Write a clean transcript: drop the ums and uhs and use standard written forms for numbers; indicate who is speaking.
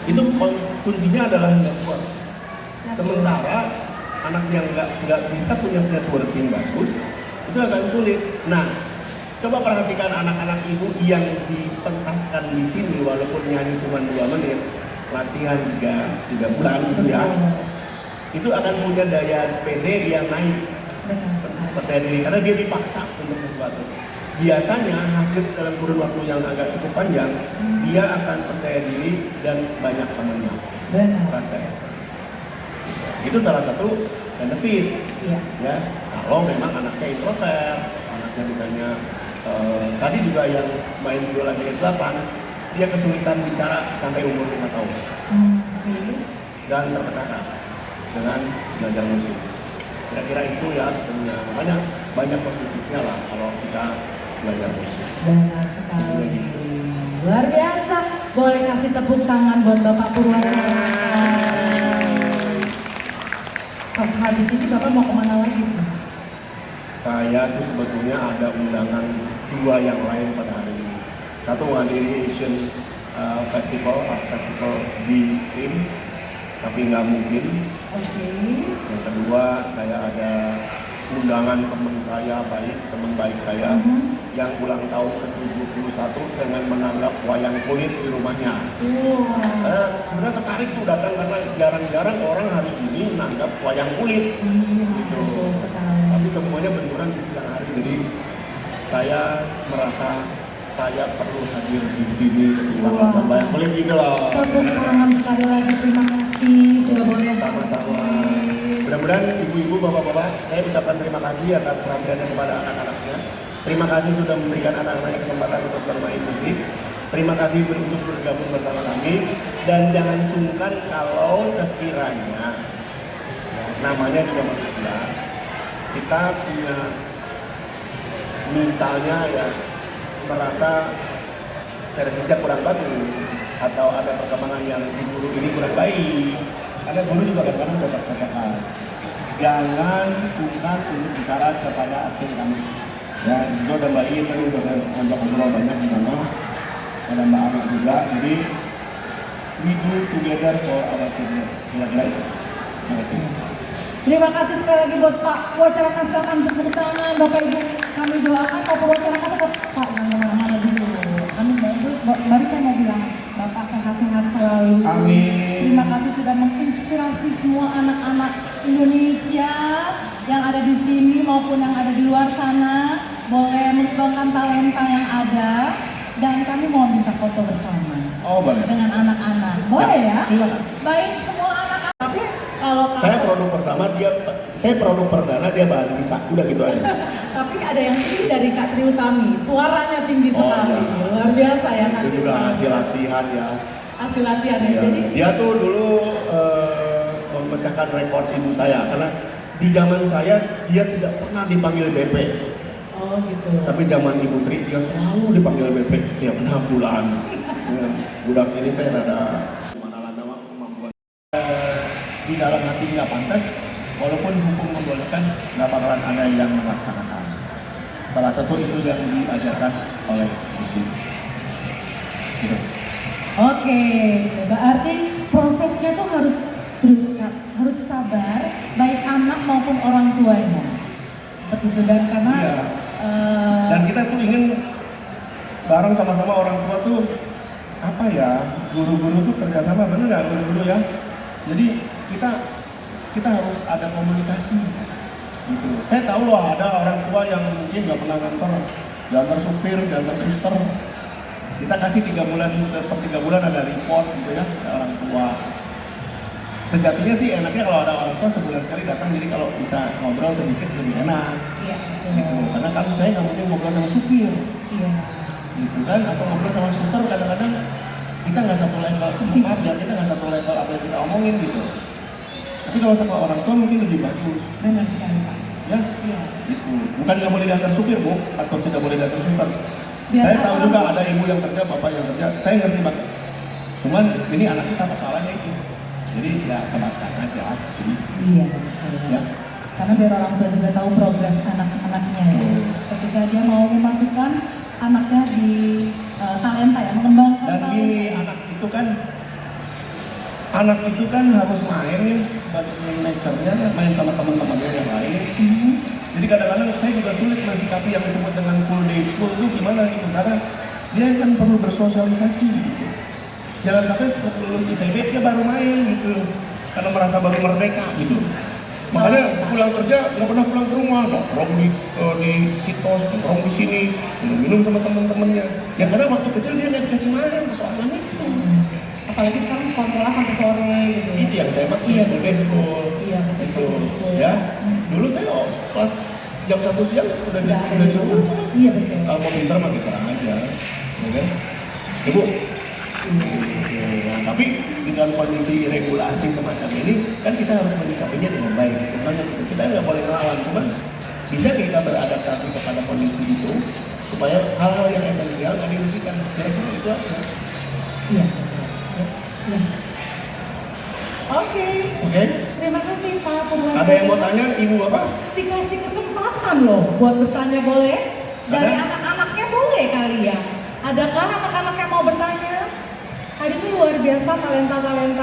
Speaker 1: Itu kuncinya adalah network. Sementara anak yang nggak bisa punya networking bagus, itu akan sulit. Nah, coba perhatikan anak-anak ibu yang dipentaskan di sini, walaupun nyanyi cuma 2 menit, latihan 3 bulan gitu ya, itu akan punya daya PD yang naik, percaya diri, karena dia dipaksa untuk sesuatu. Biasanya hasil dalam kurun waktu yang agak cukup panjang, dia akan percaya diri dan banyak temannya. Percaya. Itu salah satu benefit. Iya. Ya, kalau memang anaknya introvert, anaknya misalnya tadi juga yang main biola di 8, dia kesulitan bicara sampai umur 5 tahun. Dan terpecahkan dengan belajar musik. Kira-kira itu ya sebenarnya. Makanya banyak positifnya lah kalau kita belajar musik.
Speaker 2: Benar sekali. Gitu. Luar biasa. Boleh kasih tepuk tangan buat Bapak Purwacaraka. Habis ini Bapak mau kemana lagi?
Speaker 1: Saya tuh sebetulnya ada undangan 2 yang lain pada hari ini. Satu menghadiri Asian Art Festival di PIM, tapi nggak mungkin. Yang kedua, saya ada undangan teman baik saya yang ulang tahun ke-71 dengan menanggap wayang kulit di rumahnya. Saya sebenarnya tertarik tuh datang karena jarang-jarang orang hari ini menanggap wayang kulit. Gitu. Tapi semuanya benturan di siang hari, jadi saya merasa saya perlu hadir di sini ketimbang nonton wayang kulit gitu loh.
Speaker 2: Tepuk tangan sekali lagi, terima kasih sudah boleh.
Speaker 1: Sama-sama. Mudah-mudahan ibu-ibu, bapak-bapak, saya ucapkan terima kasih atas perhatiannya kepada anak-anaknya. Terima kasih sudah memberikan anak-anaknya kesempatan untuk bermain musik. Terima kasih untuk bergabung bersama kami. Dan jangan sungkan kalau sekiranya namanya juga manusia, kita punya misalnya ya merasa servisnya kurang bagus atau ada perkembangan yang di guru ini kurang baik, karena guru juga kadang-kadang cocok-cocokan. Jangan sungkan untuk bicara kepada admin kami. Ya, di situ ada Mbak Iin, tadi udah saya ngobrol banyak di sana. Ada Mbak Ana juga. Jadi we do together for our children. Kira-kira itu. Terima kasih.
Speaker 2: Terima kasih sekali lagi buat Pak Purwacaraka, silakan tepuk tangan. Bapak Ibu kami doakan Pak Purwacaraka tetap Pak jangan kemana-mana dulu. Kami baru saya mau bilang Bapak sehat-sehat selalu.
Speaker 1: Amin.
Speaker 2: Terima kasih sudah menginspirasi semua anak-anak Indonesia yang ada di sini maupun yang ada di luar sana. Boleh mengembangkan talenta yang ada dan kami mau minta foto bersama.
Speaker 1: Oh boleh.
Speaker 2: Dengan anak-anak. Boleh ya?
Speaker 1: Silakan.
Speaker 2: Baik semua anak-anak. Tapi kalau
Speaker 1: saya produk pertama, saya produk perdana, dia bahan sisa. Udah gitu aja.
Speaker 2: Tapi ada yang tinggi dari Kak Tri Utami, suaranya tinggi sekali,
Speaker 1: ya.
Speaker 2: luar biasa ya Kak Tri.
Speaker 1: Itu juga hasil latihan ya.
Speaker 2: Hasil latihan ya. Jadi
Speaker 1: dia tuh dulu memecahkan rekor ibu saya karena di zaman saya dia tidak pernah dipanggil BP.
Speaker 2: Oh gitu.
Speaker 1: Tapi zaman Ibu Tri dia selalu dipanggil BP setiap 6 bulan. Budak ini teh ada kemampuan di dalam hati nggak pantas, walaupun hukum membolehkan nggak bakalan ada yang melaksanakan. Salah satu itu yang diajarkan oleh musik. Gitu.
Speaker 2: Oke, berarti prosesnya tuh harus sabar, baik anak maupun orang tuanya. Seperti itu dan karena
Speaker 1: iya. Dan kita tuh ingin bareng sama-sama orang tua tuh apa ya, guru-guru tuh kerjasama, bener nggak guru-guru ya? Jadi kita harus ada komunikasi gitu. Saya tahu loh ada orang tua yang mungkin nggak pernah diantar supir, diantar suster. Kita kasih 3 bulan, per 3 bulan ada report gitu ya, ada orang tua. Sejatinya sih enaknya kalau ada orang tua sebulan sekali datang, jadi kalau bisa ngobrol sedikit lebih enak.
Speaker 2: Iya,
Speaker 1: gitu. Karena kalau saya nggak mungkin ngobrol sama supir.
Speaker 2: Iya.
Speaker 1: Gitu kan, atau ngobrol sama suster kadang-kadang kita nggak satu level, maaf ya, kita nggak satu level apa yang kita omongin gitu. Tapi kalau sama orang tua mungkin lebih bagus.
Speaker 2: Benar sekali Pak.
Speaker 1: Ya?
Speaker 2: Iya.
Speaker 1: Gitu. Bukan nggak boleh diantar supir Bu, atau tidak boleh diantar suster.
Speaker 2: Biar
Speaker 1: saya tahu juga ada ibu yang kerja, bapak yang kerja, saya ngerti banget. Cuman ini anak kita masalahnya itu. Jadi ya sematkan aja sih.
Speaker 2: Iya betul. Ya. Karena biar orang tua juga tahu progres anak-anaknya ya. Ketika dia mau memasukkan anaknya di talenta ya, mengembangkan
Speaker 1: dan
Speaker 2: talenta.
Speaker 1: gini, anak itu kan anak itu kan harus main ya, nature-nya, main sama teman-temannya yang lain. Jadi kadang-kadang saya juga sulit mensikapi yang disebut dengan full day school itu gimana gitu, karena dia kan perlu bersosialisasi gitu. Jangan sampai setelah lulus ITB dia baru main gitu, karena merasa baru merdeka gitu. Makanya pulang kerja nggak pernah pulang ke rumah, nongkrong di Citos, nongkrong di sini, minum-minum sama teman-temannya. Ya karena waktu kecil dia nggak dikasih main, persoalan itu.
Speaker 2: Apalagi sekarang sekolah sampai sore gitu.
Speaker 1: Itu yang saya maksud,
Speaker 2: Iya,
Speaker 1: full day school.
Speaker 2: Iya, betul,
Speaker 1: Gitu.
Speaker 2: full day school.
Speaker 1: Ya, dulu saya kelas jam 1 siang udah di rumah.
Speaker 2: Iya betul.
Speaker 1: Kalau mau pintar mah pintar aja, ya kan? Ibu. Nah, tapi di dalam kondisi regulasi semacam ini kan kita harus menyikapinya dengan baik. Sebenarnya kita nggak boleh melawan, cuman bisa kita beradaptasi kepada kondisi itu supaya hal-hal yang esensial nggak dirugikan. Kira-kira itu aja.
Speaker 2: Iya. Ya. Oke.
Speaker 1: Oke?
Speaker 2: Terima kasih Pak Purwanda.
Speaker 1: Ada yang mau tanya, Ibu apa?
Speaker 2: Dikasih kesempatan loh buat bertanya, boleh? Dari
Speaker 1: Ada?
Speaker 2: anak-anaknya boleh kali ya? Adakah anak-anak yang mau bertanya? Tadi itu luar biasa talenta-talenta